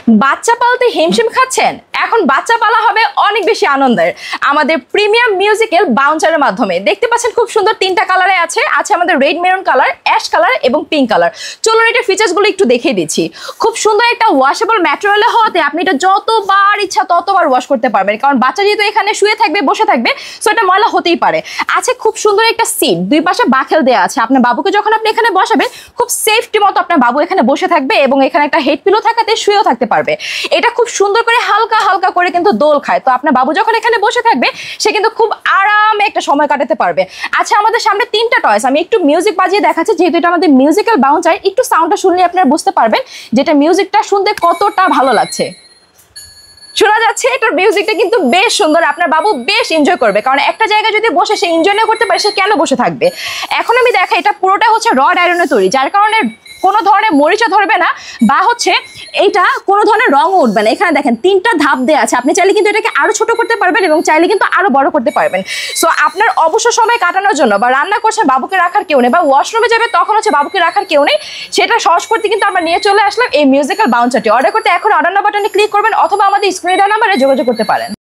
বাচ্চা পালতে হিমশিম খাচ্ছেন? এখন বাচ্চা পালা হবে অনেক বেশি আনন্দের আমাদের প্রিমিয়াম মিউজিক্যাল বাউন্সারের মাধ্যমে। দেখতে পাচ্ছেন খুব সুন্দর তিনটা কালারে আছে আমাদের red maroon colour, ash colour এবং পিঙ্ক কালার। চলুন এটা ফিচার্সগুলো একটু দেখিয়ে দিচ্ছি। খুব সুন্দর একটা ওয়াশেবল ম্যাটেরিয়ালে হওয়াতে আপনি এটা যতবার ইচ্ছা ততবার ওয়াশ করতে পারবেন, কারণ বাচ্চা যেহেতু এখানে শুয়ে থাকবে, বসে থাকবে, সো এটা ময়লা হতেই পারে। আছে খুব সুন্দর একটা সিট, দুই পাশে বাকেল দেওয়া আছে। আপনার বাবুকে যখন আপনি এখানে বসাবেন খুব সেফটি মতো আপনার বাবু এখানে বসে থাকবে এবং এখানে একটা হেড পিলো থাকাতে শুয়েও থাকতে পারবে। এটা খুব সুন্দর করে হালকা হালকা করে কিন্তু দোল খায়, তো আপনার বাবু যখন এখানে বসে থাকবে সে কিন্তু খুব আরামে একটা সময় কাটাতে পারবে। আচ্ছা, আমাদের সামনে তিনটা টয়স, আমি একটু মিউজিক বাজিয়ে দেখাচ্ছি, যেহেতু এটা আমাদের মিউজিক্যাল বাউন্সার। একটু সাউন্ডটা শুনলে আপনারা বুঝতে পারবেন যেটা মিউজিকটা শুনতে কতটা ভালো লাগছে। শোনা যাচ্ছে এটার মিউজিকটা কিন্তু বেশ সুন্দর, আপনার বাবু বেশ এনজয় করবে, কারণ একটা জায়গায় যদি বসে সে এনজয় না করতে পারে সে কেন বসে থাকবে। এখন আমি দেখাই, এটা পুরোটা হচ্ছে রড আয়রনে তৈরি, যার কারণে কোনো ধরনের মরিচা ধরবে না বা এইটা কোনো ধরনের রঙও উঠবে না। এখানে দেখেন তিনটা ধাপ দেওয়া আছে, আপনি চাইলে কিন্তু এটাকে আরো ছোট করতে পারবেন এবং চাইলে কিন্তু আরো বড় করতে পারবেন। সো আপনার অবসর সময় কাটানোর জন্য বা রান্না করছে বাবুকে রাখার কেউ নেই বা ওয়াশরুমে যাবে তখন বাবুকে রাখার কেউ নেই, সেটা সহজ করতে কিন্তু আমরা নিয়ে চলে আসলাম এই মিউজিক্যাল বাউন্সারটি। অর্ডার করতে এখন অর্ডার নাম্বারটা ক্লিক করবেন অথবা আমাদের স্ক্রিনে দেওয়া নাম্বারে যোগাযোগ করতে পারেন।